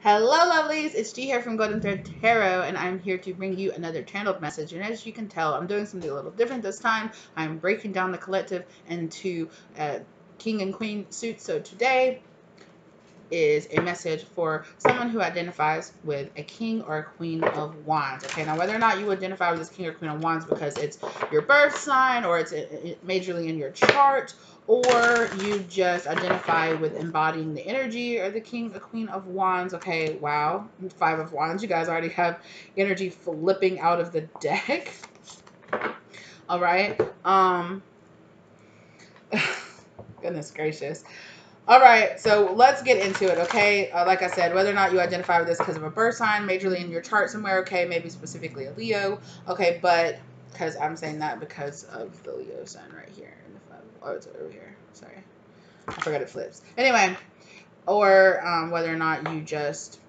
Hello, lovelies. It's G here from Golden Thread Tarot, and I'm here to bring you another channeled message. And as you can tell, I'm doing something a little different this time. I'm breaking down the collective into king and queen suits. So today is a message for someone who identifies with a king or a queen of wands. Okay, now whether or not you identify with this king or queen of wands because it's your birth sign or it's majorly in your chart, or you just identify with embodying the energy or the king or queen of wands. Okay, wow, 5 of wands. You guys already have energy flipping out of the deck. All right. Goodness gracious. All right, so let's get into it, okay? Like I said, whether or not you identify with this because of a birth sign, majorly in your chart somewhere, okay? Maybe specifically a Leo, okay? But because I'm saying that because of the Leo sign right here. Oh, it's over here. Sorry. I forgot it flips. Anyway, or whether or not you just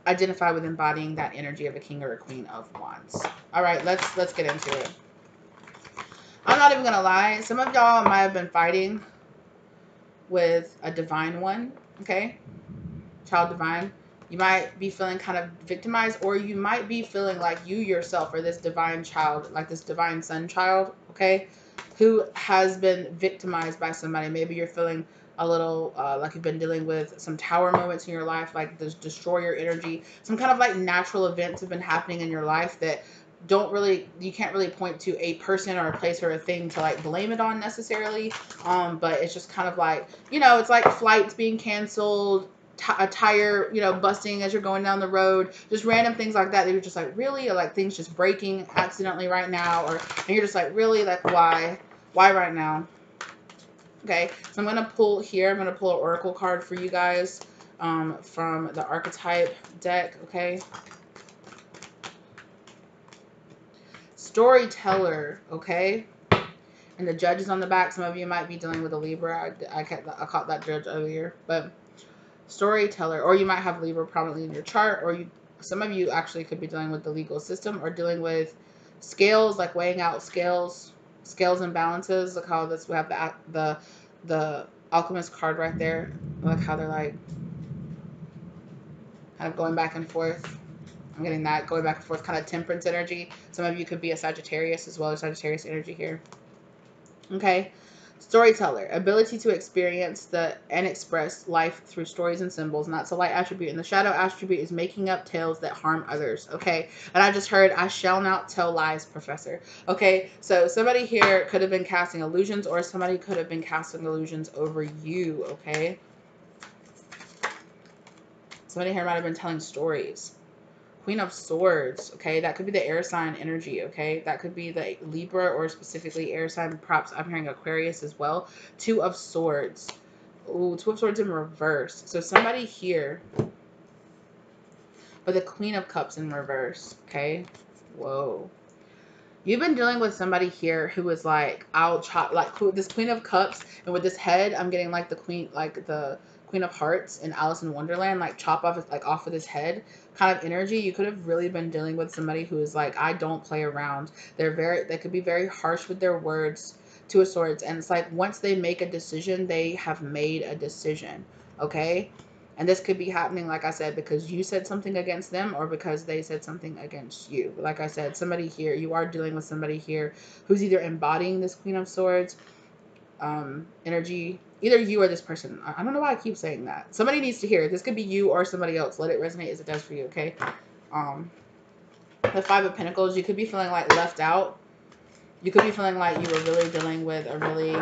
identify with embodying that energy of a king or a queen of wands. All right, let's get into it. I'm not even going to lie. Some of y'all might have been fighting with a divine one, okay? Child divine. You might be feeling kind of victimized, or you might be feeling like you yourself are this divine child, like this divine son child, okay, who has been victimized by somebody. Maybe you're feeling a little like you've been dealing with some tower moments in your life, like this destroyer energy. Some kind of like natural events have been happening in your life that you can't really point to a person or a place or a thing to like blame it on necessarily, but it's just kind of like, it's like flights being canceled, a tire, busting as you're going down the road, just random things like that. You're just like, really? Or like things just breaking accidentally right now, and you're just like, really? Like, why right now? Okay, so I'm going to pull here. I'm going to pull an oracle card for you guys from the archetype deck, okay? Storyteller, okay? And the judge is on the back. Some of you might be dealing with a Libra. I caught that judge earlier, but storyteller, or you might have Libra prominently in your chart, or some of you actually could be dealing with the legal system or dealing with scales, like weighing out scales and balances. Look how we have the alchemist card right there. Look how they're like kind of going back and forth. I'm getting that going back and forth, kind of temperance energy. Some of you could be a Sagittarius as well, as Sagittarius energy here. Okay. Storyteller, ability to experience and express life through stories and symbols, and that's a light attribute. And the shadow attribute is making up tales that harm others. Okay. And I just heard, I shall not tell lies, Professor. Okay. So somebody here could have been casting illusions, or somebody could have been casting illusions over you. Okay. Somebody here might have been telling stories. Queen of Swords, okay? That could be the air sign energy, okay? That could be the Libra or specifically air sign. Props, I'm hearing Aquarius as well. 2 of Swords. Ooh, 2 of Swords in reverse. So somebody here, but the Queen of Cups in reverse, okay? Whoa. You've been dealing with somebody here who is like, I'll chop, like this Queen of Cups, and with this head, I'm getting like the Queen of Hearts in Alice in Wonderland, like chop off, like off of this head kind of energy. You could have really been dealing with somebody who is like, I don't play around. They could be very harsh with their words, 2 of Swords, and it's like once they make a decision, they have made a decision, okay? And this could be happening, like I said, because you said something against them or because they said something against you. But like I said, somebody here, you are dealing with somebody here who's either embodying this Queen of Swords energy, either you or this person. I don't know why I keep saying that. Somebody needs to hear it. This could be you or somebody else. Let it resonate as it does for you, okay? The 5 of Pentacles, you could be feeling like left out. You could be feeling like you were really dealing with a really...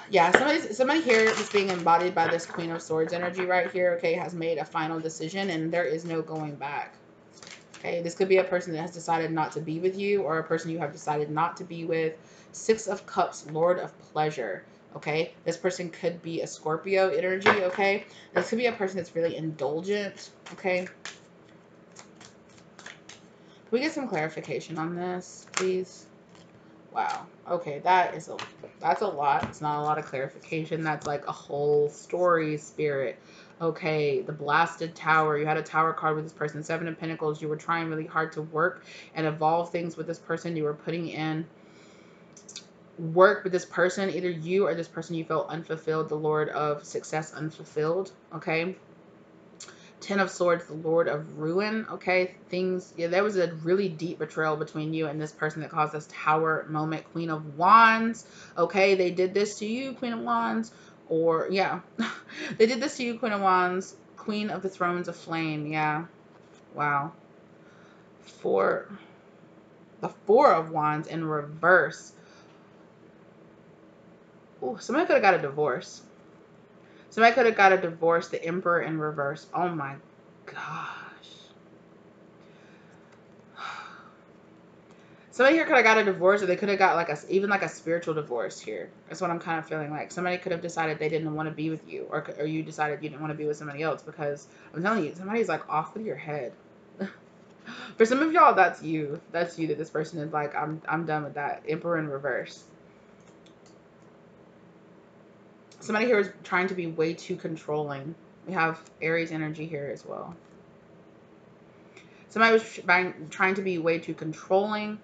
Yeah, somebody here that's being embodied by this Queen of Swords energy right here, okay, has made a final decision and there is no going back. Okay, this could be a person that has decided not to be with you or a person you have decided not to be with. 6 of Cups, Lord of Pleasure, okay? This person could be a Scorpio energy, okay? This could be a person that's really indulgent, okay? Can we get some clarification on this, please? Wow. Okay, that's a lot. It's not a lot of clarification. That's like a whole story, Spirit. Okay, the Blasted Tower. You had a tower card with this person. 7 of Pentacles. You were trying really hard to work and evolve things with this person. You were putting in work with this person, either you or this person you felt unfulfilled, the Lord of Success unfulfilled, okay? Ten of Swords, the Lord of Ruin, okay? Things, yeah, there was a really deep betrayal between you and this person that caused this Tower moment. Queen of Wands, okay? They did this to you, Queen of Wands, or, yeah. They did this to you, Queen of Wands. Queen of the Thrones of Flame, yeah. Wow. The Four of Wands in reverse. Ooh, somebody could have got a divorce. Somebody could have got a divorce. The Emperor in reverse. Oh my gosh. Somebody here could have got a divorce, or they could have got like even like a spiritual divorce here. That's what I'm kind of feeling like. Somebody could have decided they didn't want to be with you, or you decided you didn't want to be with somebody else, because I'm telling you, somebody's like off with your head. For some of y'all, that's you. That's you, that this person is like, I'm done with that. Emperor in reverse. Somebody here is trying to be way too controlling. We have Aries energy here as well. Somebody was trying to be way too controlling.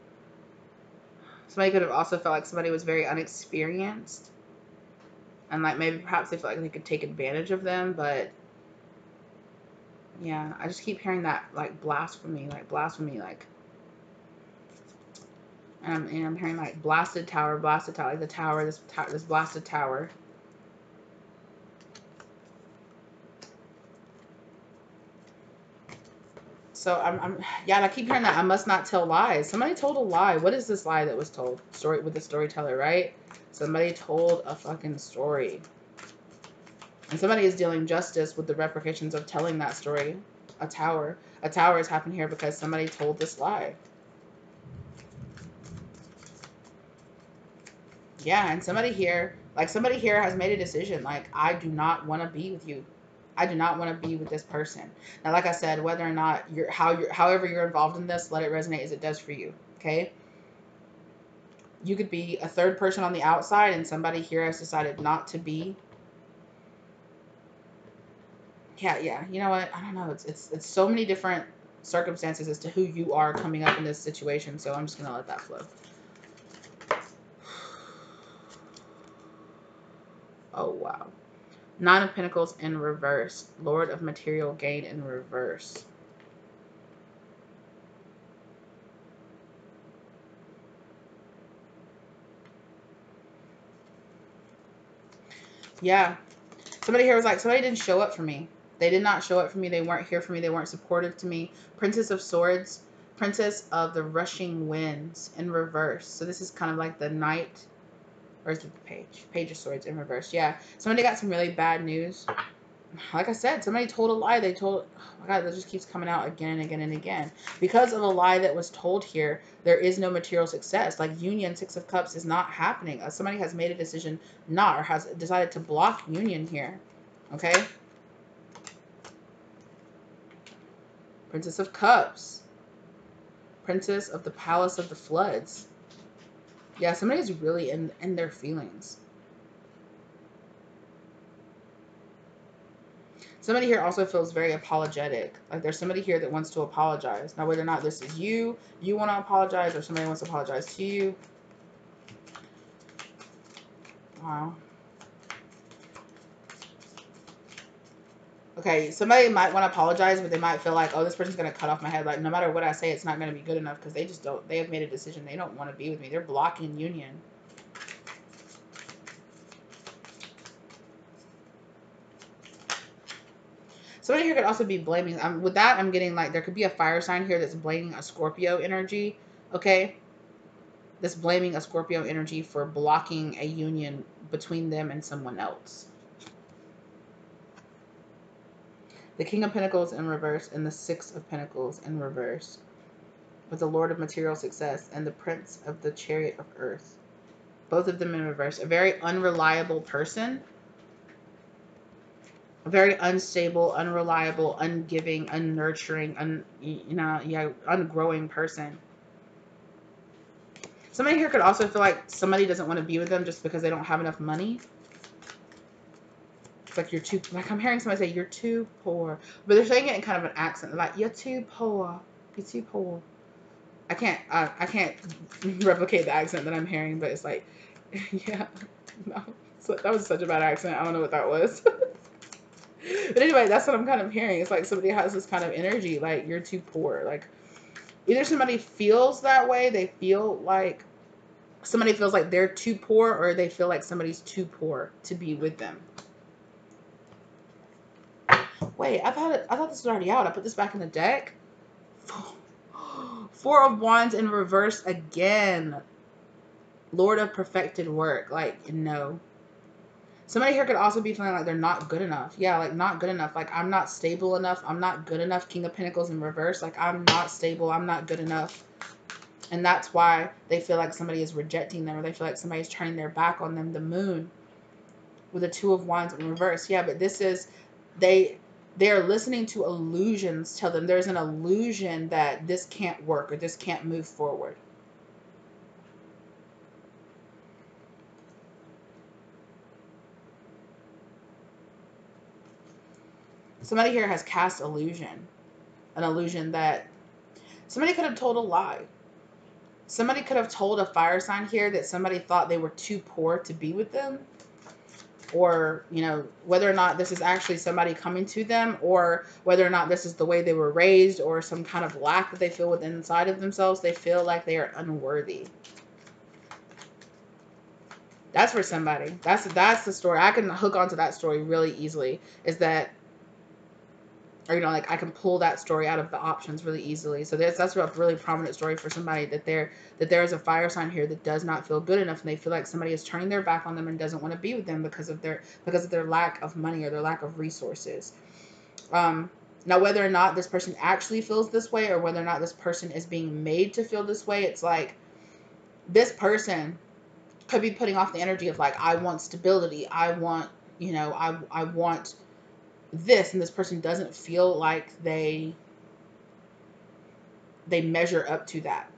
Somebody could have also felt like somebody was very unexperienced. And like maybe perhaps they felt like they could take advantage of them. But yeah, I just keep hearing that like blasphemy. Like, and I'm hearing like blasted tower, like the tower, this blasted tower. So yeah, and I keep hearing that I must not tell lies. Somebody told a lie. What is this lie that was told? Story with the storyteller, right? Somebody told a fucking story. And somebody is dealing justice with the repercussions of telling that story. A tower. A tower has happened here because somebody told this lie. Yeah, and somebody here has made a decision. Like, I do not want to be with you. I do not want to be with this person. Now, like I said, whether or not however you're involved in this, let it resonate as it does for you. Okay. You could be a third person on the outside, and somebody here has decided not to be. Yeah. You know what? I don't know. It's so many different circumstances as to who you are coming up in this situation. So I'm just gonna let that flow. Oh wow. Nine of Pentacles in reverse. Lord of Material Gain in reverse. Yeah. Somebody here was like, somebody didn't show up for me. They did not show up for me. They weren't here for me. They weren't supportive to me. Princess of Swords. Princess of the Rushing Winds in reverse. So this is kind of like the Knight. Where's the Page? Page of Swords in reverse. Yeah. Somebody got some really bad news. Like I said, somebody told a lie. They told, oh my God, that just keeps coming out again and again and again. Because of a lie that was told here, there is no material success. Like union, Six of Cups is not happening. Somebody has made a decision not, or has decided to block union here. Okay? Princess of Cups. Princess of the Palace of the Floods. Yeah, somebody's really in their feelings. Somebody here also feels very apologetic. Like there's somebody here that wants to apologize. Now, whether or not this is you want to apologize, or somebody wants to apologize to you. Wow. Okay, somebody might want to apologize, but they might feel like, oh, this person's going to cut off my head. Like, no matter what I say, it's not going to be good enough, because they just don't, they have made a decision. They don't want to be with me. They're blocking union. Somebody here could also be blaming, with that, I'm getting like, there could be a fire sign here that's blaming a Scorpio energy, okay? That's blaming a Scorpio energy for blocking a union between them and someone else. The King of Pentacles in reverse and the Six of Pentacles in reverse. With the Lord of Material Success and the Prince of the Chariot of Earth. Both of them in reverse. A very unreliable person. A very unstable, unreliable, ungiving, unnurturing, ungrowing person. Somebody here could also feel like somebody doesn't want to be with them just because they don't have enough money. It's like, you're too, like I'm hearing somebody say, you're too poor. But they're saying it in kind of an accent. They're like, you're too poor. You're too poor. I can't replicate the accent that I'm hearing, but it's like, Yeah. No. So that was such a bad accent. I don't know what that was. But anyway, that's what I'm kind of hearing. It's like somebody has this kind of energy, like you're too poor. Like either somebody feels that way, they feel like somebody feels like they're too poor, or they feel like somebody's too poor to be with them. Wait, I thought this was already out. I put this back in the deck. Four of Wands in reverse again. Lord of perfected work. Like, no. Somebody here could also be feeling like they're not good enough. Yeah, like not good enough. Like I'm not stable enough. I'm not good enough. King of Pentacles in reverse. Like I'm not stable. I'm not good enough. And that's why they feel like somebody is rejecting them, or they feel like somebody's turning their back on them. The Moon with the Two of Wands in reverse. Yeah, but this is, they're listening to illusions tell them there's an illusion that this can't work or this can't move forward. Somebody here has cast illusion. An illusion that somebody could have told a lie. Somebody could have told a fire sign here that somebody thought they were too poor to be with them. Or, you know, whether or not this is actually somebody coming to them, or whether or not this is the way they were raised, or some kind of lack that they feel within inside of themselves. They feel like they are unworthy. That's for somebody. That's the story. I can hook onto that story really easily. Is that, or, you know, like I can pull that story out of the options really easily. So that's a really prominent story for somebody, that there is a fire sign here that does not feel good enough, and they feel like somebody is turning their back on them and doesn't want to be with them because of their lack of money or their lack of resources. Now, whether or not this person actually feels this way, or whether or not this person is being made to feel this way, it's like this person could be putting off the energy of like, I want stability. I want, you know, I want this, and this person doesn't feel like they measure up to that.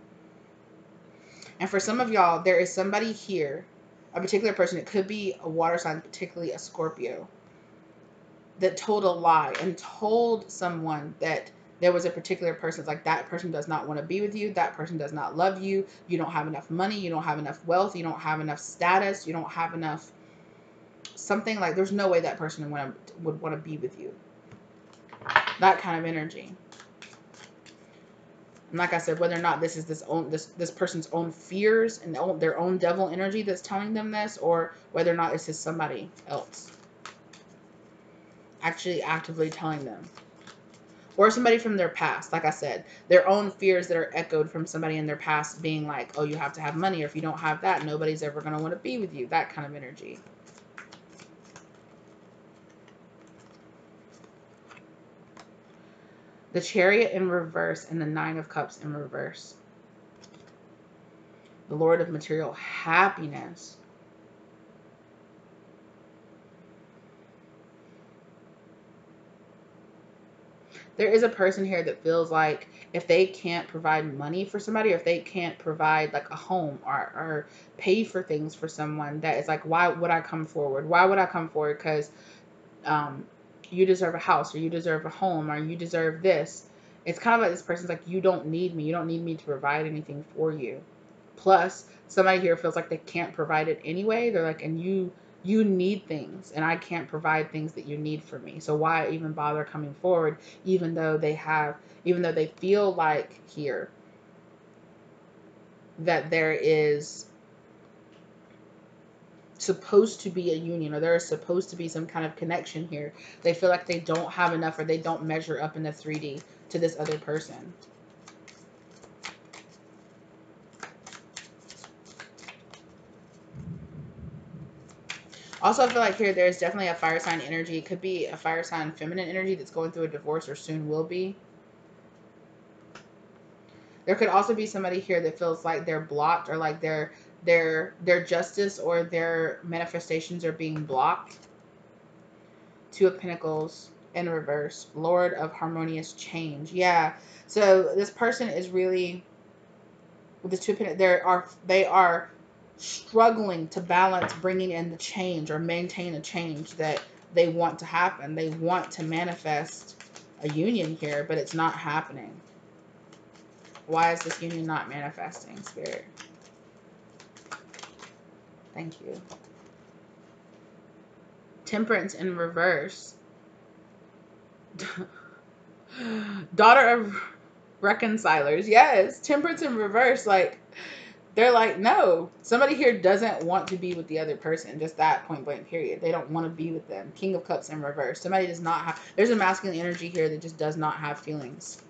And for some of y'all, there is somebody here, a particular person, it could be a water sign, particularly a Scorpio, that told a lie and told someone that there was a particular person, like that person does not want to be with you, that person does not love you, you don't have enough money, you don't have enough wealth, you don't have enough status, you don't have enough something, like there's no way that person would want to be with you. That kind of energy. And like I said, whether or not this is this person's own fears and their own devil energy that's telling them this, or whether or not this is somebody else actually actively telling them. Or somebody from their past, like I said, their own fears that are echoed from somebody in their past being like, oh, you have to have money, or if you don't have that, nobody's ever going to want to be with you. That kind of energy. The Chariot in reverse and the Nine of Cups in reverse. The Lord of material happiness. There is a person here that feels like if they can't provide money for somebody, or if they can't provide like a home, or pay for things for someone, that is like, why would I come forward? Why would I come forward? Because you deserve a house, or you deserve a home, or you deserve this. It's kind of like this person's like, you don't need me. You don't need me to provide anything for you. Plus, somebody here feels like they can't provide it anyway. They're like, and you need things, and I can't provide things that you need for me. So why even bother coming forward, even though they feel like here that there is supposed to be a union, or there is supposed to be some kind of connection here. They feel like they don't have enough, or they don't measure up in the 3D to this other person. Also, I feel like here there's definitely a fire sign energy. It could be a fire sign feminine energy that's going through a divorce, or soon will be. There could also be somebody here that feels like they're blocked, or like their justice or their manifestations are being blocked. Two of Pentacles in reverse. Lord of harmonious change. Yeah. So this person is really, with the Two of Pentacles, they are struggling to balance bringing in the change, or maintain a change that they want to happen. They want to manifest a union here, but it's not happening. Why is this union not manifesting, Spirit? Thank you. Temperance in reverse. Daughter of reconcilers. Yes. Temperance in reverse. Like, they're like, no. Somebody here doesn't want to be with the other person. Just that, point blank, period. They don't want to be with them. King of Cups in reverse. Somebody does not have... There's a masculine energy here that just does not have feelings.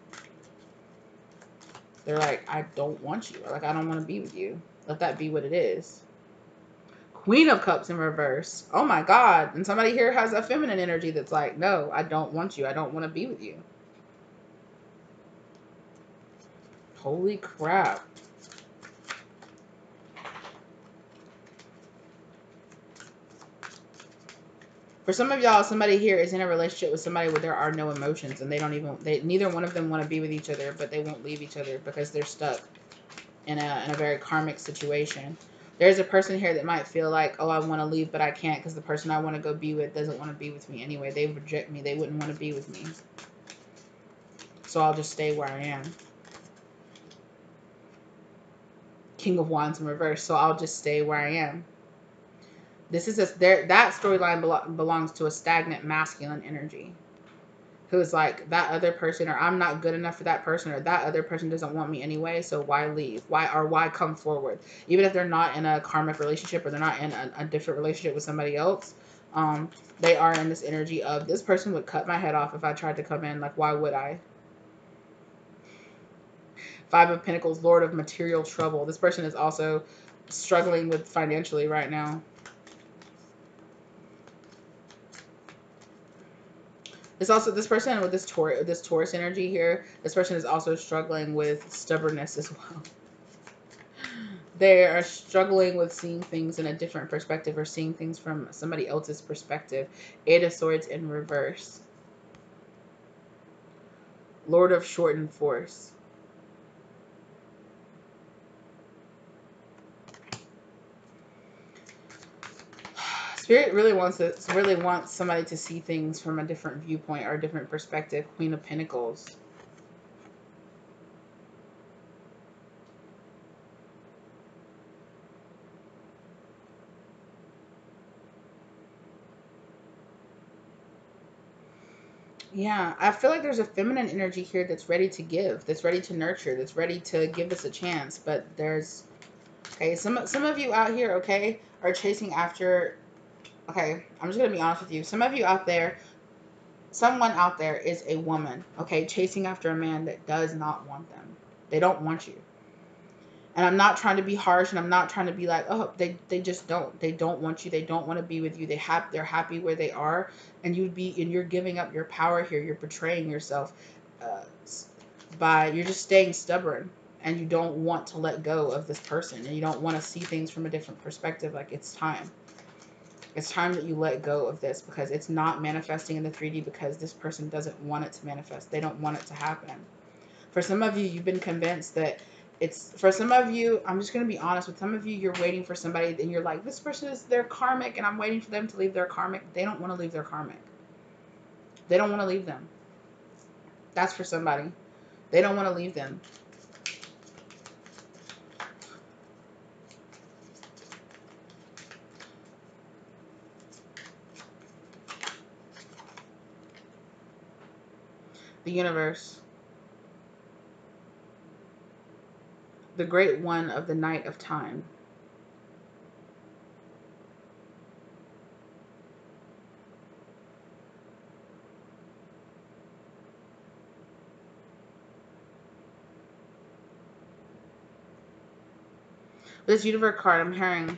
They're like, I don't want you. Or like, I don't want to be with you. Let that be what it is. Queen of Cups in reverse. Oh my God. And somebody here has a feminine energy that's like, no, I don't want you. I don't want to be with you. Holy crap. For some of y'all, somebody here is in a relationship with somebody where there are no emotions, and neither one of them want to be with each other, but they won't leave each other because they're stuck in a very karmic situation. There's a person here that might feel like, oh, I want to leave, but I can't because the person I want to go be with doesn't want to be with me anyway. They reject me. They wouldn't want to be with me. So I'll just stay where I am. King of Wands in reverse. So I'll just stay where I am. This is that storyline belongs to a stagnant masculine energy. Who's like, that other person, or I'm not good enough for that person, or that other person doesn't want me anyway, so why leave? Why come forward? Even if they're not in a karmic relationship, or they're not in a different relationship with somebody else, they are in this energy of, this person would cut my head off if I tried to come in. Like, why would I? Five of Pentacles, Lord of material trouble. This person is also struggling with financially right now. It's also this person with this Taurus energy here. This person is also struggling with stubbornness as well. They are struggling with seeing things in a different perspective, or seeing things from somebody else's perspective. Eight of Swords in reverse. Lord of shortened force. Spirit really wants somebody to see things from a different viewpoint or a different perspective. Queen of Pentacles. Yeah, I feel like there's a feminine energy here that's ready to give, that's ready to nurture, that's ready to give this a chance. But there's, okay, some of you out here, okay, are chasing after, okay, I'm just going to be honest with you. Some of you out there, someone out there is a woman, okay, chasing after a man that does not want them. They don't want you. And I'm not trying to be harsh, and I'm not trying to be like, oh, they just don't. They don't want you. They don't want to be with you. They're happy where they are, and you're giving up your power here. You're betraying yourself you're just staying stubborn, and you don't want to let go of this person, and you don't want to see things from a different perspective. Like, it's time. It's time that you let go of this, because it's not manifesting in the 3D because this person doesn't want it to manifest. They don't want it to happen. For some of you, you've been convinced that for some of you, I'm just going to be honest with some of you, you're waiting for somebody and you're like, this person is their karmic and I'm waiting for them to leave their karmic. They don't want to leave their karmic. They don't want to leave them. That's for somebody. They don't want to leave them. The universe. The great one of the night of time. This universe card, I'm hearing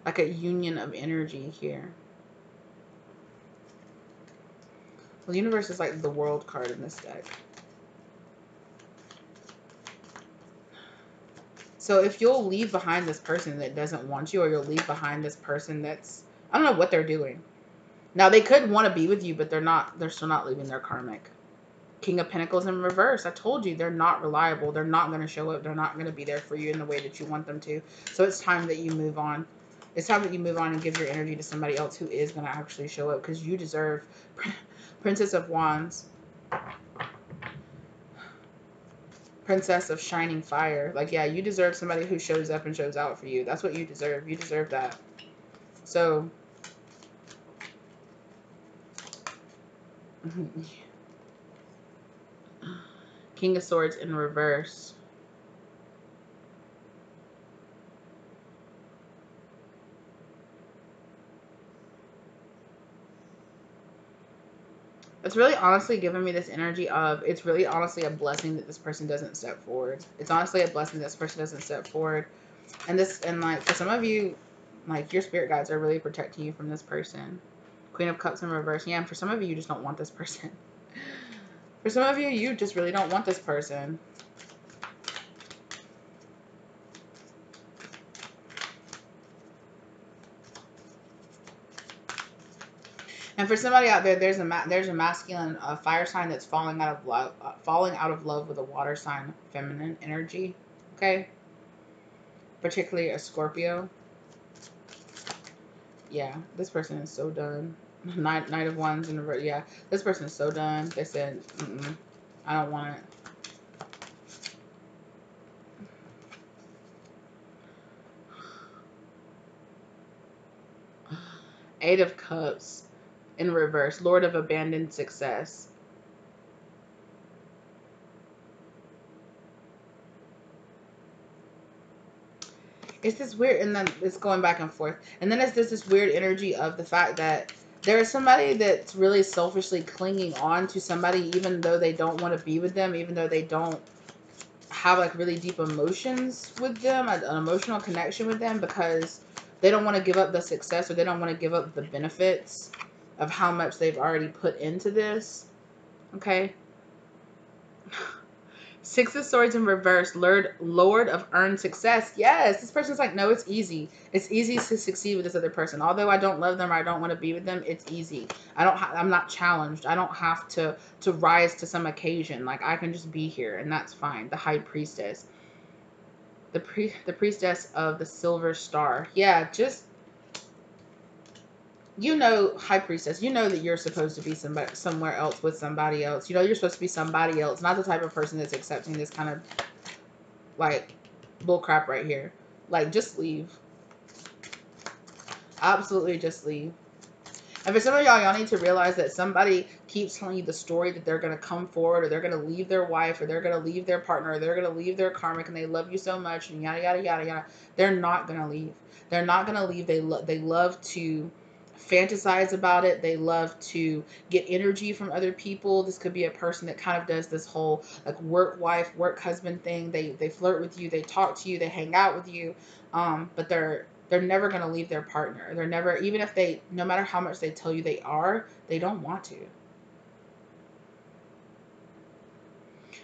like a union of energy here. Well, the universe is like the world card in this deck. So if you'll leave behind this person that doesn't want you, or you'll leave behind this person that's, I don't know what they're doing. Now, they could want to be with you, but they're still not leaving their karmic. King of Pentacles in reverse. I told you, they're not reliable. They're not going to show up. They're not going to be there for you in the way that you want them to. So it's time that you move on. It's time that you move on and give your energy to somebody else who is going to actually show up, because you deserve. Princess of Wands. Princess of Shining Fire. Like, yeah, you deserve somebody who shows up and shows out for you. That's what you deserve. You deserve that. So, King of Swords in reverse. It's really honestly giving me this energy of, it's really honestly a blessing that this person doesn't step forward. It's honestly a blessing that this person doesn't step forward. And like, for some of you, like, your spirit guides are really protecting you from this person. Queen of Cups in reverse. Yeah, and for some of you, you just don't want this person. For some of you, you just really don't want this person. And for somebody out there, there's a masculine fire sign that's falling out of love with a water sign, feminine energy. Okay, particularly a Scorpio. Yeah, this person is so done. Knight of Wands in reverse. Yeah, this person is so done. They said, I don't want it. Eight of Cups in reverse. Lord of Abandoned Success. It's this weird, and then it's going back and forth. And then it's this weird energy of the fact that there is somebody that's really selfishly clinging on to somebody, even though they don't want to be with them, even though they don't have like really deep emotions with them, an emotional connection with them, because they don't want to give up the success, or they don't want to give up the benefits of how much they've already put into this. Okay. Six of Swords in reverse. Lord of Earned Success. Yes, this person's like, no, it's easy. It's easy to succeed with this other person. Although I don't love them, or I don't want to be with them, it's easy. I'm not challenged. I don't have to rise to some occasion. Like, I can just be here, and that's fine. The High Priestess. The Priestess of the Silver Star. Yeah, just, you know, High Priestess, you know that you're supposed to be somewhere else with somebody else. You know, you're supposed to be somebody else, not the type of person that's accepting this kind of, like, bull crap right here. Like, just leave. Absolutely just leave. And for some of y'all need to realize that somebody keeps telling you the story that they're going to come forward, or they're going to leave their wife, or they're going to leave their partner, or they're going to leave their karmic, and they love you so much, and yada, yada, yada, yada. They're not going to leave. They're not going to leave. They love to fantasize about it. They love to get energy from other people. This could be a person that kind of does this whole like work wife, work husband thing. They flirt with you, they talk to you, they hang out with you, but they're never going to leave their partner. They're never, even if they, no matter how much they tell you they don't want to.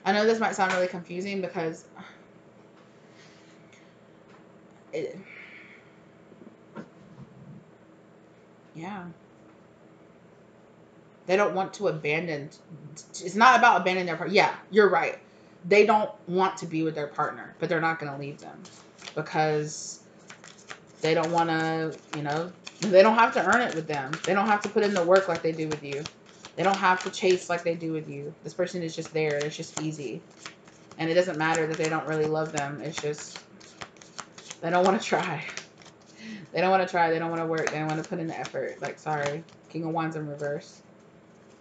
I know this might sound really confusing because yeah, they don't want to abandon. It's not about abandoning their partner. Yeah, you're right. They don't want to be with their partner, but they're not going to leave them because they don't want to, you know, they don't have to earn it with them. They don't have to put in the work like they do with you. They don't have to chase like they do with you. This person is just there. It's just easy. And it doesn't matter that they don't really love them. It's just, they don't want to try. They don't want to try. They don't want to work. They don't want to put in the effort. Like, sorry. King of Wands in reverse.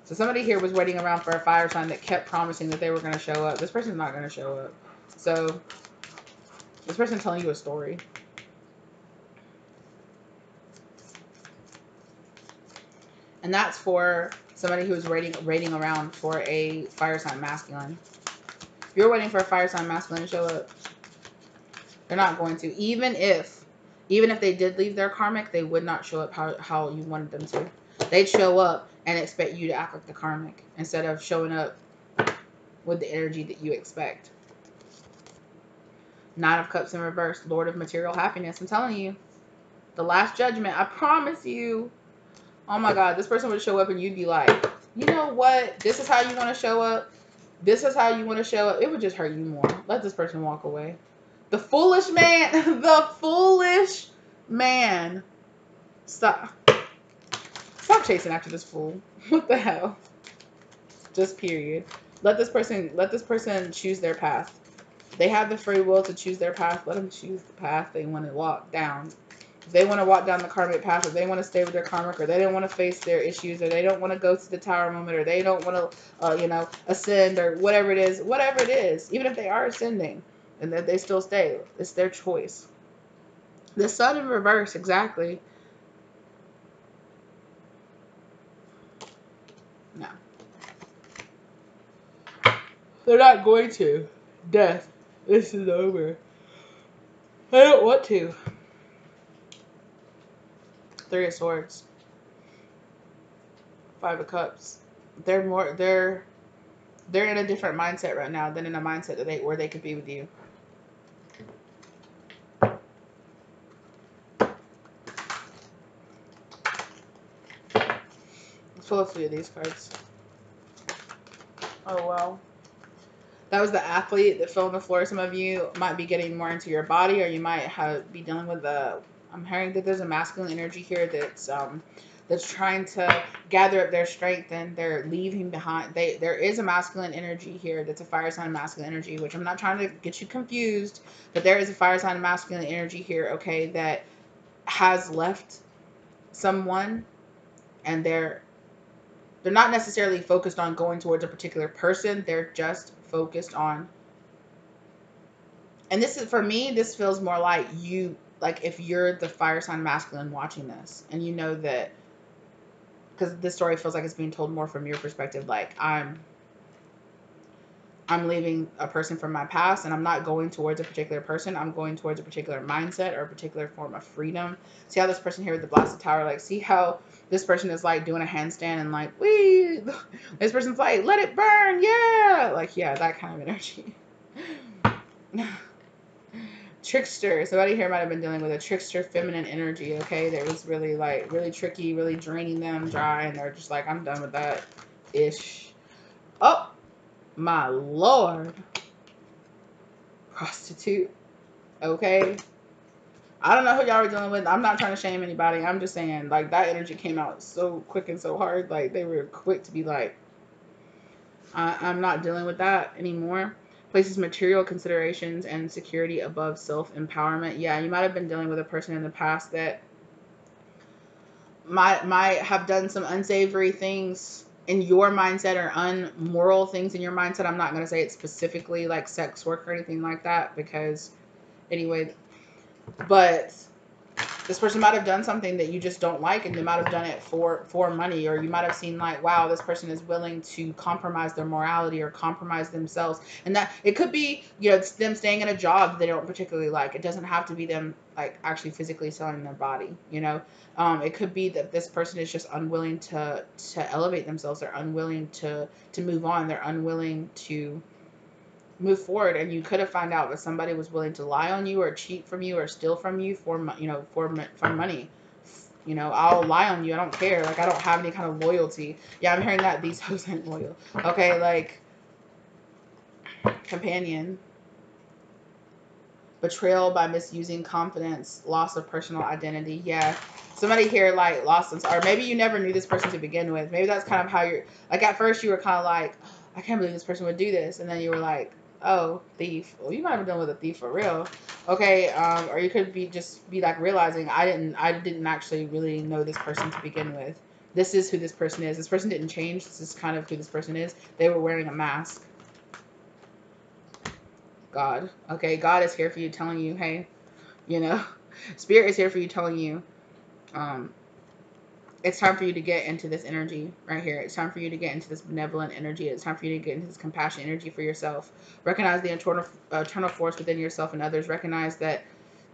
So somebody here was waiting around for a fire sign that kept promising that they were going to show up. This person's not going to show up. So this person's telling you a story. And that's for somebody who's waiting around for a fire sign masculine. If you're waiting for a fire sign masculine to show up, they're not going to. Even if they did leave their karmic, they would not show up how you wanted them to. They'd show up and expect you to act like the karmic instead of showing up with the energy that you expect. Nine of Cups in reverse. Lord of Material Happiness. I'm telling you. The Last Judgment. I promise you. Oh my God. This person would show up and you'd be like, you know what? This is how you want to show up. This is how you want to show up. It would just hurt you more. Let this person walk away. The foolish man. The foolish man. Stop. Stop chasing after this fool. What the hell? Just period. Let this person choose their path. They have the free will to choose their path. Let them choose the path they want to walk down. If they want to walk down the karmic path, or they want to stay with their karmic, or they don't want to face their issues, or they don't want to go to the tower moment, or they don't want to, you know, ascend, or whatever it is, even if they are ascending, and that they still stay, it's their choice. The sun in reverse, exactly. No. They're not going to. Death. This is over. I don't want to. Three of Swords. Five of Cups. They're in a different mindset right now than in a mindset that where they could be with you. It's full of 3 of these cards. Oh wow. That was the athlete that fell on the floor. Some of you might be getting more into your body, or you might be dealing with I'm hearing that there's a masculine energy here that's trying to gather up their strength, and they're leaving behind. There is a masculine energy here that's a fire sign masculine energy, which I'm not trying to get you confused, but there is a fire sign masculine energy here, okay, that has left someone, and they're not necessarily focused on going towards a particular person. They're just focused on, and this is, for me, this feels more like you, like if you're the fire sign masculine watching this, and you know that, because this story feels like it's being told more from your perspective, like I'm leaving a person from my past, and I'm not going towards a particular person. I'm going towards a particular mindset or a particular form of freedom. See how this person here with the blasted tower, like, see how this person is like doing a handstand and like, wee, this person's like, let it burn, yeah, like, yeah, that kind of energy. Trickster. Somebody here might have been dealing with a trickster feminine energy, okay? That was really like, really tricky, really draining them dry, and they're just like, I'm done with that ish. Oh my lord. Prostitute. Okay. I don't know who y'all were dealing with. I'm not trying to shame anybody. I'm just saying, like, that energy came out so quick and so hard. Like, they were quick to be like, I'm not dealing with that anymore. Places material considerations and security above self-empowerment. Yeah, you might have been dealing with a person in the past that might have done some unsavory things in your mindset, or unmoral things in your mindset. I'm not going to say it's specifically like sex work or anything like that, because anyway, but this person might have done something that you just don't like, and they might have done it for money, or you might have seen like, wow, this person is willing to compromise their morality or compromise themselves, and that it could be, you know, it's them staying in a job that they don't particularly like. It doesn't have to be them like actually physically selling their body, you know. It could be that this person is just unwilling to elevate themselves. They're unwilling to move on. They're unwilling to move forward, and you could have found out that somebody was willing to lie on you or cheat from you or steal from you for money. You know, I'll lie on you, I don't care, like I don't have any kind of loyalty. Yeah, I'm hearing that these hoes ain't loyal. Okay, like companion. Betrayal by misusing confidence, loss of personal identity. Yeah, somebody here like lost them, or maybe you never knew this person to begin with. Maybe that's kind of how you're, like, at first you were kind of like, oh, I can't believe this person would do this, and then you were like, oh, thief. Well, you might have done with a thief for real. Okay, or you could be like realizing I didn't actually really know this person to begin with. This is who this person is. This person didn't change. This is kind of who this person is. They were wearing a mask. God. Okay, God is here for you, telling you, hey, you know, Spirit is here for you, telling you, it's time for you to get into this energy right here. It's time for you to get into this benevolent energy. It's time for you to get into this compassionate energy for yourself. Recognize the eternal force within yourself and others. Recognize that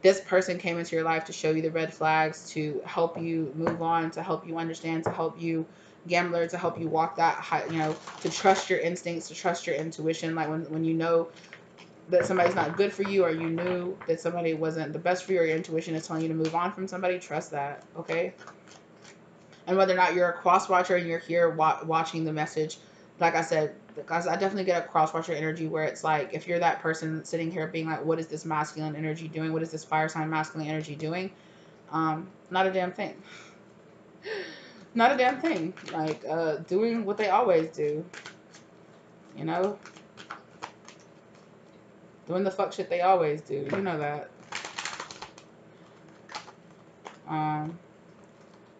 this person came into your life to show you the red flags, to help you move on, to help you understand, to help you, gambler, to help you walk that high, you know, to trust your instincts, to trust your intuition. Like when you know that somebody's not good for you, or you knew that somebody wasn't the best for you, or your intuition is telling you to move on from somebody, trust that, okay? And whether or not you're a cross watcher and you're here watching the message, like I said, because I definitely get a cross watcher energy where it's like, if you're that person sitting here being like, what is this masculine energy doing? What is this fire sign masculine energy doing? Not a damn thing. Not a damn thing. Like, doing what they always do, you know? Doing the fuck shit they always do. You know that. Um,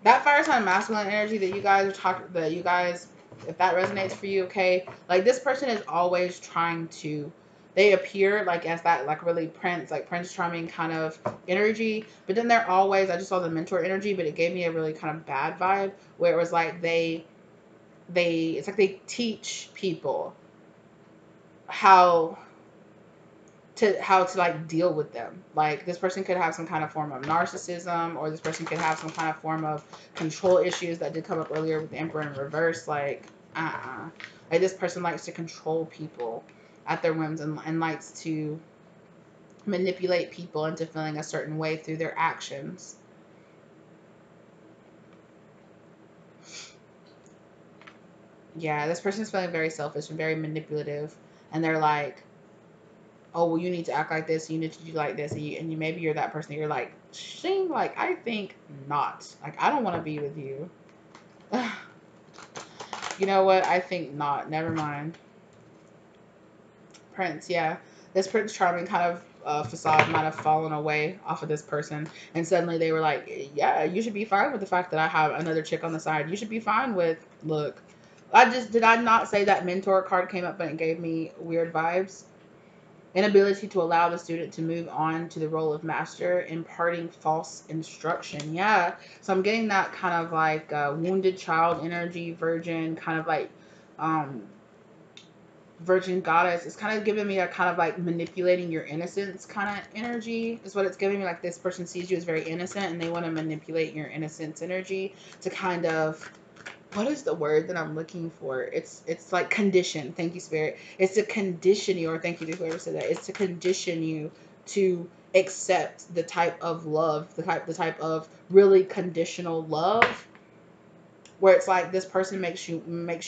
that fire sign masculine energy that you guys are talking, that you guys, if that resonates for you, okay, like this person is always trying to, they appear like as that like really prince, like Prince Charming kind of energy, but then they're always, I just saw the mentor energy, but it gave me a really kind of bad vibe where it was like it's like they teach people how to like deal with them. Like this person could have some kind of form of narcissism, or this person could have some kind of form of control issues that did come up earlier with the Emperor in reverse. Like like this person likes to control people at their whims, and likes to manipulate people into feeling a certain way through their actions. Yeah, this person's feeling very selfish and very manipulative, and they're like, oh, well, you need to act like this, you need to do like this, and you maybe you're that person, you're like, shing, like, I think not. Like, I don't want to be with you. You know what? I think not. Never mind. Prince, yeah. This Prince Charming kind of facade might have fallen away off of this person, and suddenly they were like, yeah, you should be fine with the fact that I have another chick on the side. You should be fine with, look, did I not say that mentor card came up and it gave me weird vibes? Inability to allow the student to move on to the role of master, imparting false instruction. Yeah. So I'm getting that kind of like wounded child energy, virgin, kind of like um, virgin goddess. It's kind of giving me a kind of like manipulating your innocence kind of energy is what it's giving me. Like this person sees you as very innocent and they want to manipulate your innocence energy to kind of, what is the word that I'm looking for? It's like condition. Thank you, Spirit. It's to condition you, or thank you to whoever said that. It's to condition you to accept the type of love, the type of really conditional love, where it's like this person makes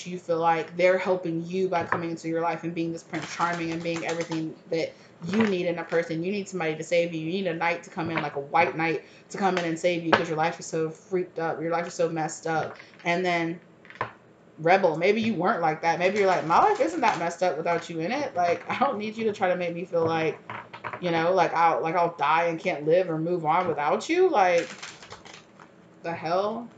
you feel like they're helping you by coming into your life and being this Prince Charming and being everything that you need in a person. You need somebody to save you. You need a knight to come in, like a white knight to come in and save you because your life is so freaked up. Your life is so messed up. And then rebel, maybe you weren't like that. Maybe you're like, my life isn't that messed up without you in it. Like, I don't need you to try to make me feel like, you know, like I'll die and can't live or move on without you. Like, the hell.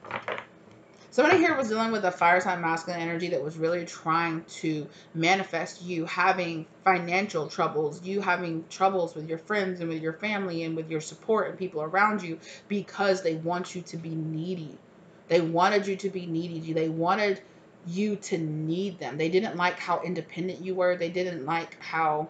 Somebody here was dealing with a fire sign masculine energy that was really trying to manifest you having financial troubles, you having troubles with your friends and with your family and with your support and people around you, because they want you to be needy. They wanted you to be needy. They wanted you to need them. They didn't like how independent you were. They didn't like how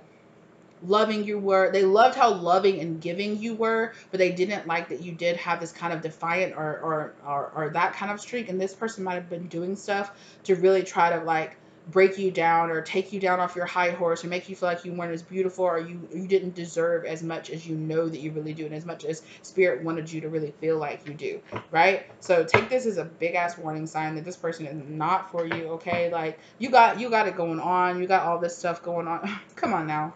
loving you were. They loved how loving and giving you were, but they didn't like that you did have this kind of defiant or that kind of streak. And this person might have been doing stuff to really try to like break you down or take you down off your high horse or make you feel like you weren't as beautiful, or you didn't deserve as much as you know that you really do, and as much as spirit wanted you to really feel like you do, right? So take this as a big ass warning sign that this person is not for you. Okay, like you got it going on, you got all this stuff going on. Come on now.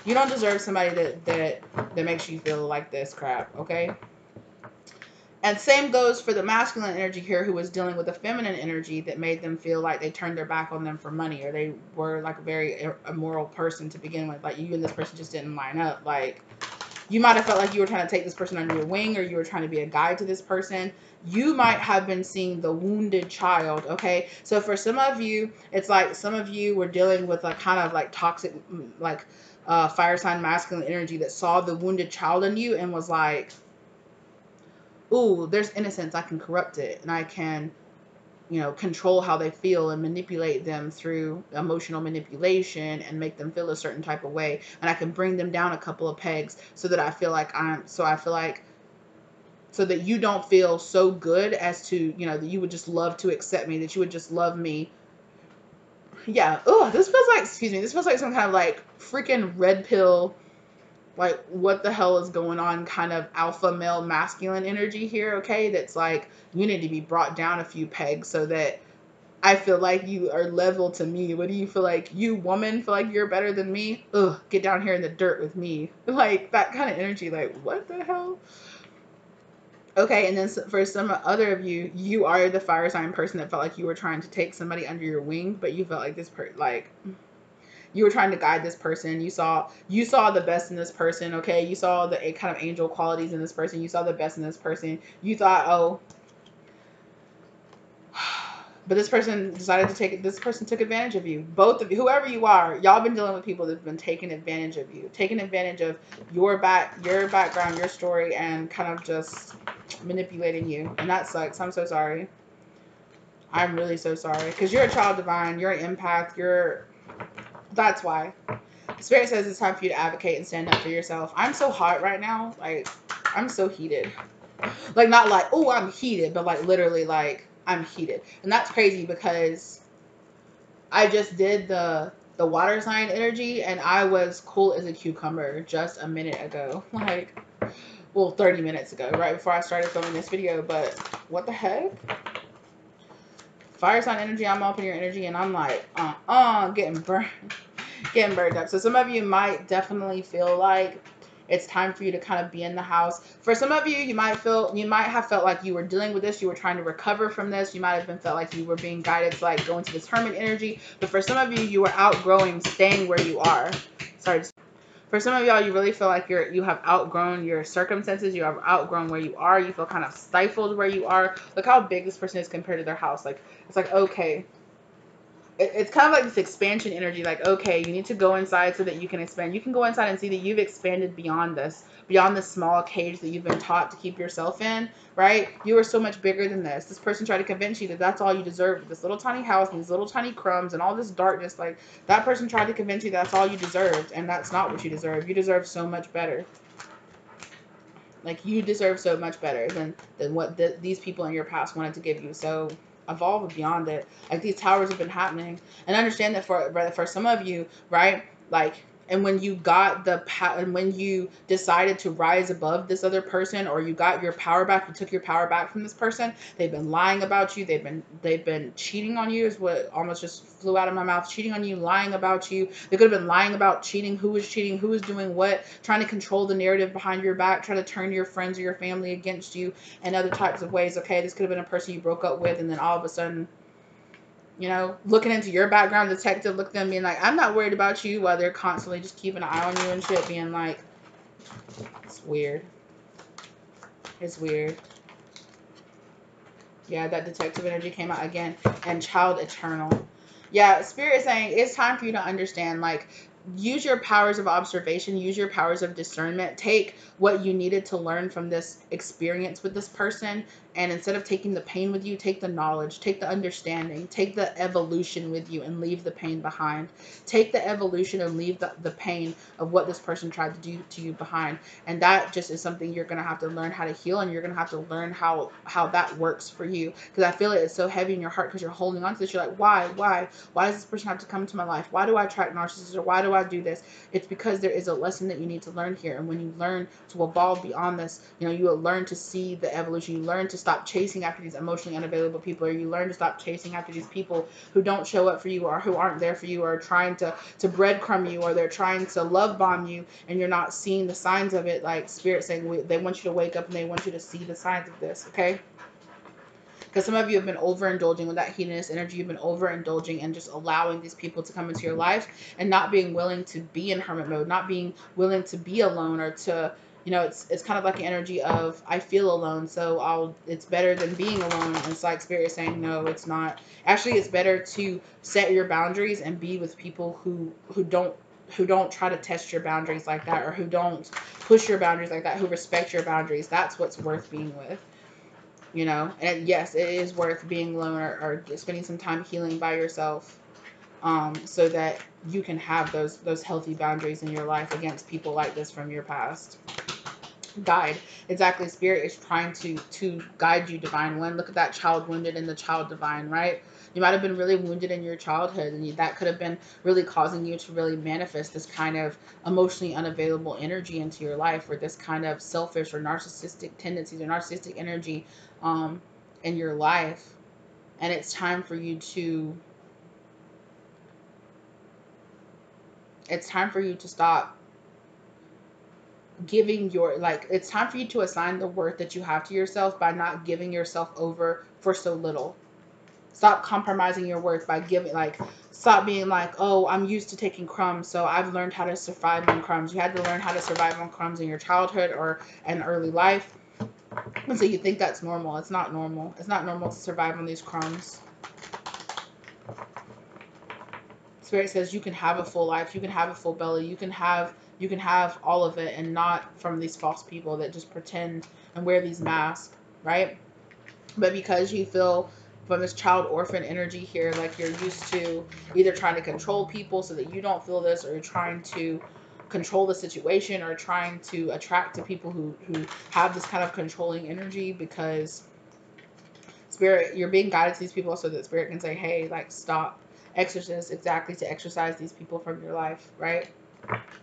You don't deserve somebody that makes you feel like this crap, okay? And same goes for the masculine energy here, who was dealing with the feminine energy that made them feel like they turned their back on them for money, or they were like a very immoral person to begin with. Like you and this person just didn't line up. Like you might have felt like you were trying to take this person under your wing, or you were trying to be a guide to this person. You might have been seeing the wounded child, okay? So for some of you, it's like some of you were dealing with a kind of like toxic, like fire sign masculine energy that saw the wounded child in you and was like, ooh, there's innocence. I can corrupt it, and I can, you know, control how they feel and manipulate them through emotional manipulation and make them feel a certain type of way. And I can bring them down a couple of pegs so that I feel like so that you don't feel so good as to, you know, that you would just love to accept me, that you would just love me. Yeah. Oh, this feels like, excuse me, this feels like some kind of like freaking red pill, like what the hell is going on kind of alpha male masculine energy here, okay? That's like, you need to be brought down a few pegs so that I feel like you are level to me. What do you feel like? You woman feel like you're better than me? Ugh, get down here in the dirt with me. Like that kind of energy, like what the hell? Okay, and then for some other of you, you are the fire sign person that felt like you were trying to take somebody under your wing, but you felt like this like You were trying to guide this person. You saw the best in this person, okay? You saw the kind of angel qualities in this person. You saw the best in this person. You thought, oh, but this person decided to take it. This person took advantage of you. Both of you, whoever you are, y'all been dealing with people that've been taking advantage of you, taking advantage of your background, your story, and kind of just manipulating you. And that sucks. I'm so sorry. I'm really so sorry. Because you're a child divine. You're an empath. That's why. Spirit says it's time for you to advocate and stand up for yourself. I'm so hot right now. Like, I'm so heated. Like, not like, oh, I'm heated, but like literally like I'm heated. And that's crazy because I just did the water sign energy and I was cool as a cucumber just a minute ago. Like, well, 30 minutes ago, right before I started filming this video. But what the heck? Fire sign energy, I'm up in your energy and I'm like, getting burned up. So some of you might definitely feel like it's time for you to kind of be in the house. For some of you, you might have felt like you were dealing with this. You were trying to recover from this. You might have felt like you were being guided to like go into this hermit energy. But for some of you, you were outgrowing staying where you are. Sorry. For some of y'all, you really feel like you have outgrown your circumstances. You have outgrown where you are. You feel kind of stifled where you are. Look how big this person is compared to their house. Like, it's like, okay. It's kind of like this expansion energy. Like, okay, you need to go inside so that you can expand. You can go inside and see that you've expanded beyond this small cage that you've been taught to keep yourself in, right? You are so much bigger than this. This person tried to convince you that that's all you deserve. This little tiny house and these little tiny crumbs and all this darkness. Like, that person tried to convince you that's all you deserved. And that's not what you deserve. You deserve so much better. Like, you deserve so much better than what these people in your past wanted to give you. So evolve beyond it. Like, these towers have been happening, and understand that for some of you, right, like, and when you got and when you decided to rise above this other person, or you got your power back, you took your power back from this person, they've been lying about you, they've been cheating on you, is what almost just flew out of my mouth. Cheating on you, lying about you. They could have been lying about cheating, who was doing what, trying to control the narrative behind your back, trying to turn your friends or your family against you in other types of ways. Okay, this could have been a person you broke up with, and then all of a sudden, you know, looking into your background, detective, look at them being like, I'm not worried about you, while they're constantly just keeping an eye on you and shit, being like, it's weird. It's weird. Yeah, that detective energy came out again. And child eternal. Yeah, Spirit is saying it's time for you to understand, like, use your powers of observation, use your powers of discernment, take what you needed to learn from this experience with this person, and instead of taking the pain with you, take the knowledge, take the understanding, take the evolution with you, and leave the pain behind. Take the evolution and leave the pain of what this person tried to do to you behind. And that just is something you're going to have to learn how to heal, and you're going to have to learn how that works for you. Because I feel like it's so heavy in your heart because you're holding on to this. You're like, why does this person have to come into my life? Why do I attract narcissists? Or why do I do this? It's because there is a lesson that you need to learn here. And when you learn to evolve beyond this, you know, you will learn to see the evolution. You learn to stop chasing after these emotionally unavailable people, or you learn to stop chasing after these people who don't show up for you, or who aren't there for you, or are trying to breadcrumb you, or they're trying to love bomb you, and you're not seeing the signs of it. Like, Spirit saying they want you to wake up and they want you to see the signs of this, okay? Because some of you have been overindulging with that hedonist energy. You've been overindulging and just allowing these people to come into your life and not being willing to be in hermit mode, not being willing to be alone, or to, you know, it's kind of like an energy of, I feel alone, so it's better than being alone. And it's like Spirit is saying, no, it's not. Actually, it's better to set your boundaries and be with people who don't try to test your boundaries like that, or who don't push your boundaries like that, who respect your boundaries. That's what's worth being with. You know, and yes, it is worth being alone, or spending some time healing by yourself, so that you can have those healthy boundaries in your life against people like this from your past. Guide. Exactly. Spirit is trying to guide you, Divine One. Look at that child wounded and the child divine, right? You might have been really wounded in your childhood, and that could have been really causing you to really manifest this kind of emotionally unavailable energy into your life, or this kind of selfish or narcissistic tendencies or narcissistic energy in your life. And it's time for you to stop giving it's time for you to assign the worth that you have to yourself by not giving yourself over for so little. Stop compromising your worth by giving, like, Stop being like, oh, I'm used to taking crumbs, so I've learned how to survive on crumbs. You had to learn how to survive on crumbs in your childhood or an early life. And so you think that's normal. It's not normal. It's not normal to survive on these crumbs. Spirit says you can have a full life. You can have a full belly. You can have all of it, and not from these false people that just pretend and wear these masks, right? But because you feel from this child orphan energy here, like you're used to either trying to control people so that you don't feel this, or you're trying to control the situation, or trying to attract to people who have this kind of controlling energy, because Spirit, you're being guided to these people so that Spirit can say, hey, like, stop. Exorcist, exactly, to exorcise these people from your life, right?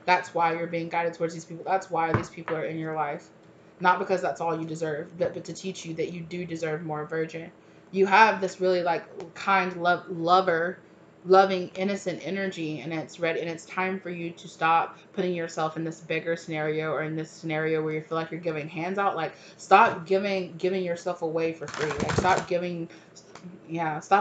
That's why you're being guided towards these people. That's why these people are in your life. Not because that's all you deserve, but to teach you that you do deserve more, Virgin. You have this really like kind, loving, innocent energy, and it's time for you to stop putting yourself in this beggar scenario, or in this scenario where you feel like you're giving hands out. Like, stop giving yourself away for free. Like, stop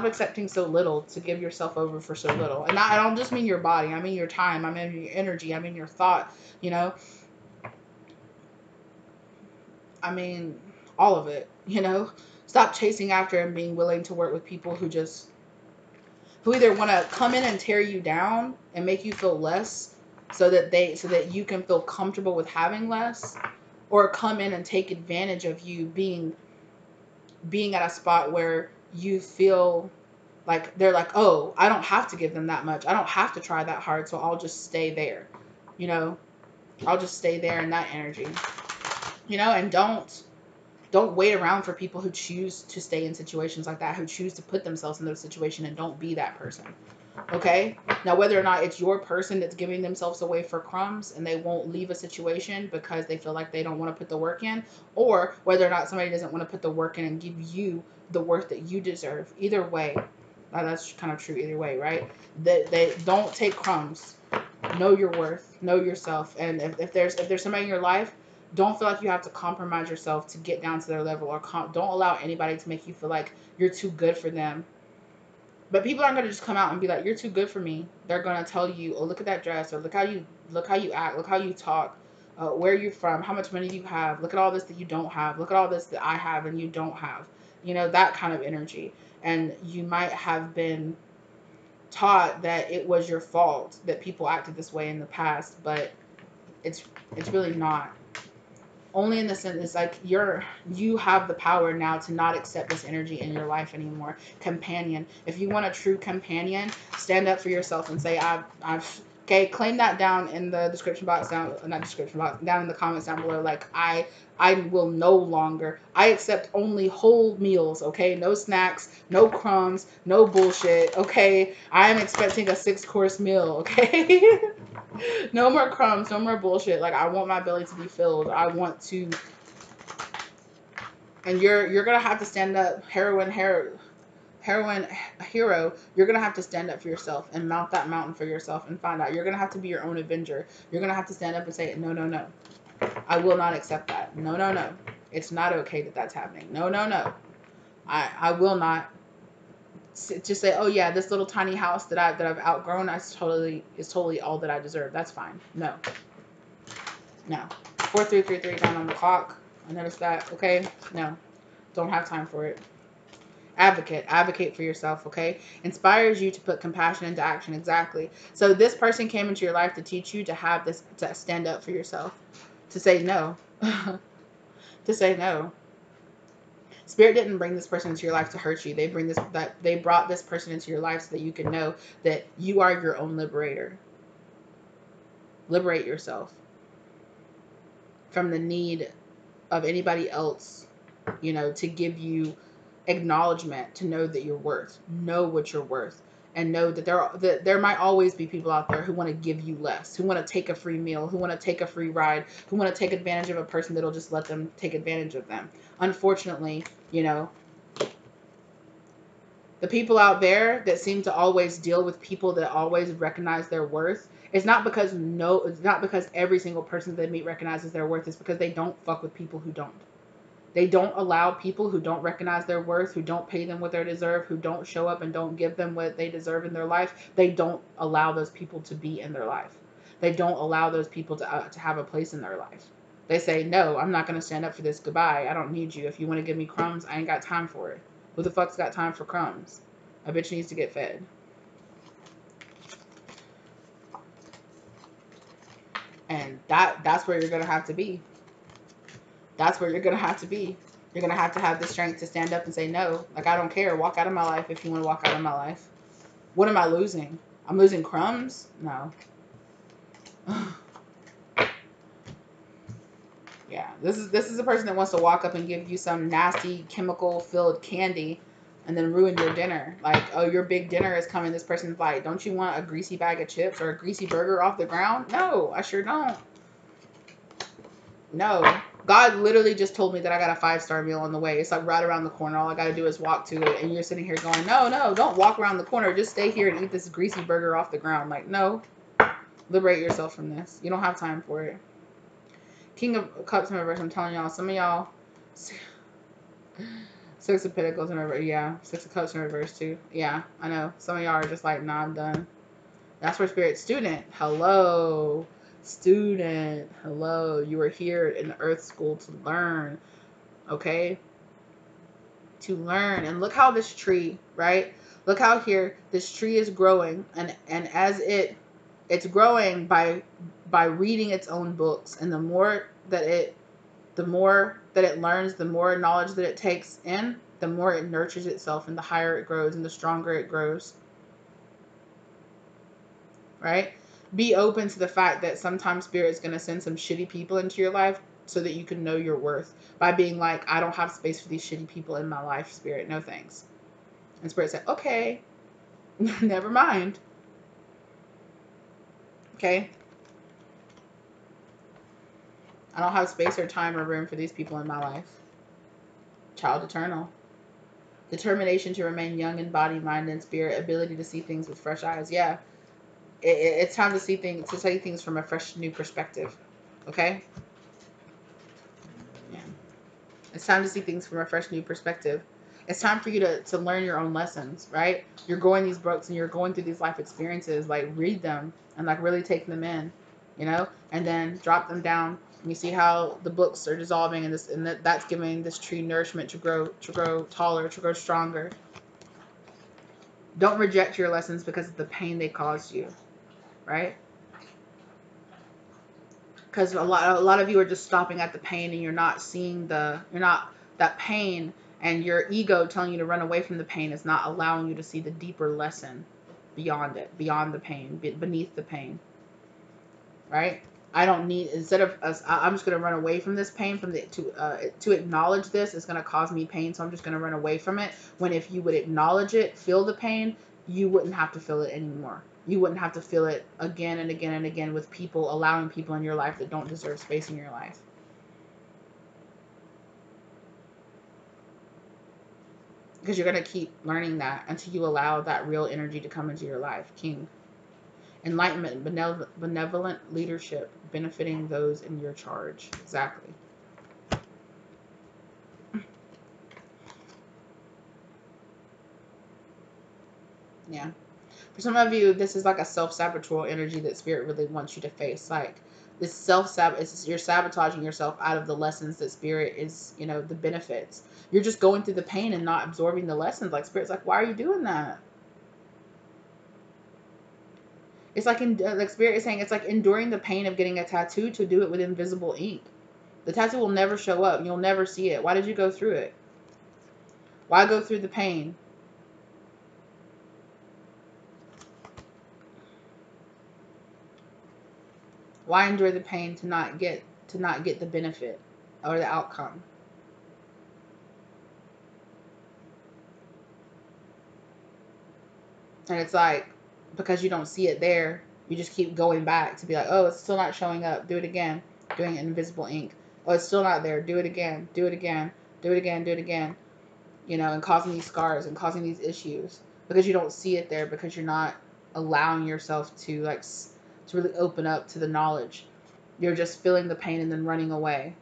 accepting so little to give yourself over for so little. And I don't just mean your body. I mean your time. I mean your energy. I mean your thought. You know, I mean all of it. You know, stop chasing after and being willing to work with people who either want to come in and tear you down and make you feel less, so that you can feel comfortable with having less, or come in and take advantage of you being at a spot where you feel like they're like, oh, I don't have to give them that much. I don't have to try that hard, so I'll just stay there. You know, I'll just stay there in that energy. You know, and don't wait around for people who choose to stay in situations like that, who choose to put themselves in those situations, and don't be that person. Okay? Now, whether or not it's your person that's giving themselves away for crumbs and they won't leave a situation because they feel like they don't want to put the work in, or whether or not somebody doesn't want to put the work in and give you the worth that you deserve, either way, that's kind of true either way, right? They don't take crumbs. Know your worth. Know yourself. And if there's somebody in your life, don't feel like you have to compromise yourself to get down to their level, or don't allow anybody to make you feel like you're too good for them. But people aren't going to just come out and be like, you're too good for me. They're going to tell you, oh, look at that dress, or look how you act, look how you talk, where you're from, how much money you have, look at all this that you don't have, look at all this that I have and you don't have. You know, that kind of energy. And you might have been taught that it was your fault that people acted this way in the past, but it's really not. Only in the sense, it's like you have the power now to not accept this energy in your life anymore. Companion, if you want a true companion, stand up for yourself and say, I've okay, claim that down in the description box down, not description box, down in the comments down below. Like, I will no longer, I accept only whole meals, okay? No snacks, no crumbs, no bullshit, okay? I am expecting a 6-course meal, okay? No more crumbs, no more bullshit. Like, I want my belly to be filled. I want to, and you're gonna have to stand up, heroine hero. You're gonna have to stand up for yourself and mount that mountain for yourself and find out. You're gonna have to be your own avenger. You're gonna have to stand up and say, no, no, no. I will not accept that. No, no, no. It's not okay that that's happening. No, no, no. I will not just say, oh yeah, this little tiny house that I've outgrown is totally all that I deserve. That's fine. No. 4333 down on the clock. I noticed that. Okay. No. Don't have time for it. Advocate for yourself, okay? Inspires you to put compassion into action. Exactly. So this person came into your life to teach you to have this, to stand up for yourself, to say no. To say no. Spirit didn't bring this person into your life to hurt you. They brought this person into your life so that you can know that you are your own liberator. Liberate yourself from the need of anybody else, you know, to give you acknowledgement, to know that you're worth. Know what you're worth. And know that there might always be people out there who want to give you less, who want to take a free meal, who want to take a free ride, who want to take advantage of a person that'll just let them take advantage of them. Unfortunately, you know, the people out there that seem to always deal with people that always recognize their worth, it's not because every single person they meet recognizes their worth. It's because they don't fuck with people who don't. They don't allow people who don't recognize their worth, who don't pay them what they deserve, who don't show up and don't give them what they deserve in their life. They don't allow those people to be in their life. They don't allow those people to have a place in their life. They say, no, I'm not going to stand up for this. Goodbye. I don't need you. If you want to give me crumbs, I ain't got time for it. Who the fuck's got time for crumbs? A bitch needs to get fed. And that's where you're going to have to be. That's where you're going to have to be. You're going to have the strength to stand up and say, no, like, I don't care. Walk out of my life if you want to walk out of my life. What am I losing? I'm losing crumbs? No. Yeah, this is a person that wants to walk up and give you some nasty chemical-filled candy and then ruin your dinner. Like, oh, your big dinner is coming. This person's like, don't you want a greasy bag of chips or a greasy burger off the ground? No, I sure don't. No. God literally just told me that I got a 5-star meal on the way. It's like right around the corner. All I got to do is walk to it. And you're sitting here going, no, no, don't walk around the corner. Just stay here and eat this greasy burger off the ground. Like, no. Liberate yourself from this. You don't have time for it. King of Cups in reverse. I'm telling y'all. Some of y'all. 6 of Pentacles in reverse. Yeah. 6 of Cups in reverse too. Yeah. I know. Some of y'all are just like, nah, I'm done. That's where Spirit. Student. Hello. Student, hello. You are here in Earth School to learn, okay? To learn. And look how this tree, right? Look how here this tree is growing, and as it's growing by reading its own books, and the more that it learns, the more knowledge that it takes in, the more it nurtures itself, and the higher it grows, and the stronger it grows. Right? Be open to the fact that sometimes Spirit is going to send some shitty people into your life so that you can know your worth. By being like, I don't have space for these shitty people in my life, Spirit. No thanks. And Spirit said, okay, never mind. Okay? I don't have space or time or room for these people in my life. Child eternal. Determination to remain young in body, mind, and spirit. Ability to see things with fresh eyes. Yeah. It's time to see things from a fresh, new perspective. Okay? Yeah. It's time to see things from a fresh, new perspective. It's time for you to learn your own lessons, right? You're going these books and you're going through these life experiences. Like, read them and, like, really take them in, you know? And then drop them down. And you see how the books are dissolving, and that's giving this tree nourishment to grow taller, to grow stronger. Don't reject your lessons because of the pain they caused you, right? Because a lot of you are just stopping at the pain, and you're not seeing that pain, and your ego telling you to run away from the pain is not allowing you to see the deeper lesson beyond it, beyond the pain, beneath the pain, right? I don't need, instead of us, I'm just going to run away from this pain, to acknowledge this is going to cause me pain, so I'm just going to run away from it. When if you would acknowledge it, feel the pain, you wouldn't have to feel it anymore. You wouldn't have to feel it again and again and again with people, allowing people in your life that don't deserve space in your life. Because you're going to keep learning that until you allow that real energy to come into your life. King. Enlightenment, benevolent leadership, benefiting those in your charge. Exactly. Yeah. For some of you, this is like a self-saboteur energy that Spirit really wants you to face. Like, this you're sabotaging yourself out of the lessons that Spirit is, the benefits. You're just going through the pain and not absorbing the lessons. Like, Spirit's like, why are you doing that? It's like, like Spirit is saying, it's like enduring the pain of getting a tattoo to do it with invisible ink. The tattoo will never show up. You'll never see it. Why did you go through it? Why go through the pain? Why endure the pain to not get the benefit or the outcome? And it's like, because you don't see it there, you just keep going back to be like, oh, it's still not showing up. Do it again. Doing invisible ink. Oh, it's still not there. Do it again. Do it again. Do it again. Do it again. And causing these scars and causing these issues because you don't see it there, because you're not allowing yourself to to really open up to the knowledge. You're just feeling the pain and then running away.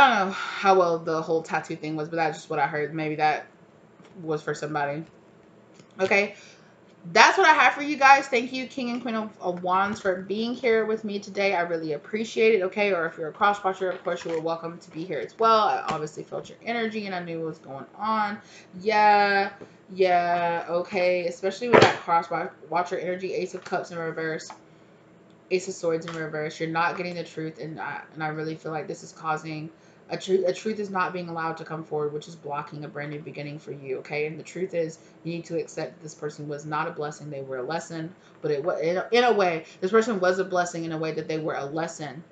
don't know how well the whole tattoo thing was, but that's just what I heard. Maybe that was for somebody. Okay. That's what I have for you guys. Thank you, King and Queen of Wands, for being here with me today. I really appreciate it. Okay. Or if you're a cross watcher, of course, you are welcome to be here as well. I obviously felt your energy and I knew what was going on. Yeah. Yeah. Okay. Especially with that cross watcher energy, Ace of Cups in reverse. Ace of Swords in reverse. You're not getting the truth, and I really feel like this is causing a truth is not being allowed to come forward, which is blocking a brand new beginning for you. Okay, and the truth is you need to accept that this person was not a blessing; they were a lesson. But it was in a way, this person was a blessing in a way that they were a lesson.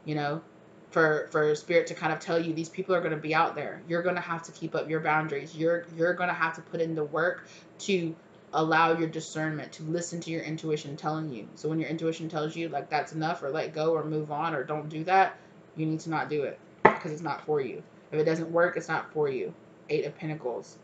You know, for spirit to kind of tell you these people are going to be out there. You're going to have to keep up your boundaries. You're going to have to put in the work to allow your discernment, to listen to your intuition telling you. So when your intuition tells you like that's enough, or let go, or move on, or don't do that, you need to not do it because it's not for you. If it doesn't work, it's not for you. 8 of Pentacles.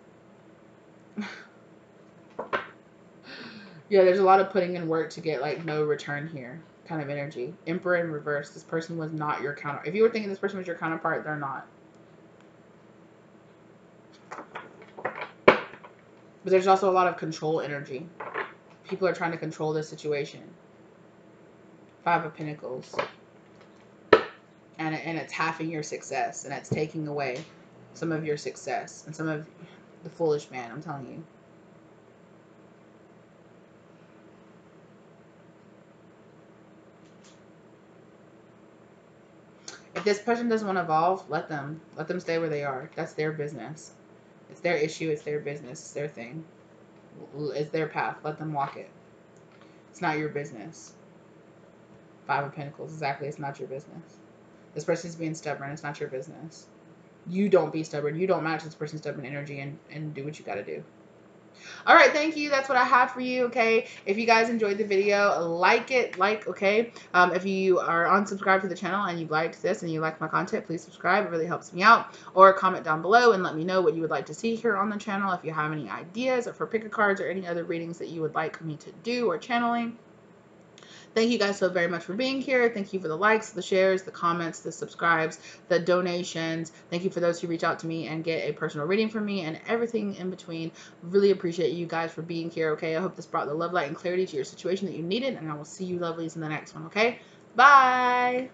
Yeah, there's a lot of putting in work to get like no return here kind of energy. Emperor in reverse. This person was not your counterpart. If you were thinking this person was your counterpart, they're not. But there's also a lot of control energy. People are trying to control this situation. 5 of Pentacles. And it's halving your success. And it's taking away some of your success. And some of the foolish man, I'm telling you. If this person doesn't want to evolve, let them stay where they are. That's their business. It's their issue. It's their business. It's their thing. It's their path. Let them walk it. It's not your business. 5 of Pentacles. Exactly. It's not your business. This person's being stubborn. It's not your business. You don't be stubborn. You don't match this person's stubborn energy and do what you got to do. All right, thank you. That's what I have for you, okay? If you guys enjoyed the video, like it, okay? If you are unsubscribed to the channel and you liked this and you like my content, please subscribe. It really helps me out. Or comment down below and let me know what you would like to see here on the channel. If you have any ideas for pick a cards or any other readings that you would like me to do or channeling. Thank you guys so very much for being here. Thank you for the likes, the shares, the comments, the subscribes, the donations. Thank you for those who reach out to me and get a personal reading from me and everything in between. Really appreciate you guys for being here, okay? I hope this brought the love, light, and clarity to your situation that you needed, and I will see you lovelies in the next one, okay? Bye!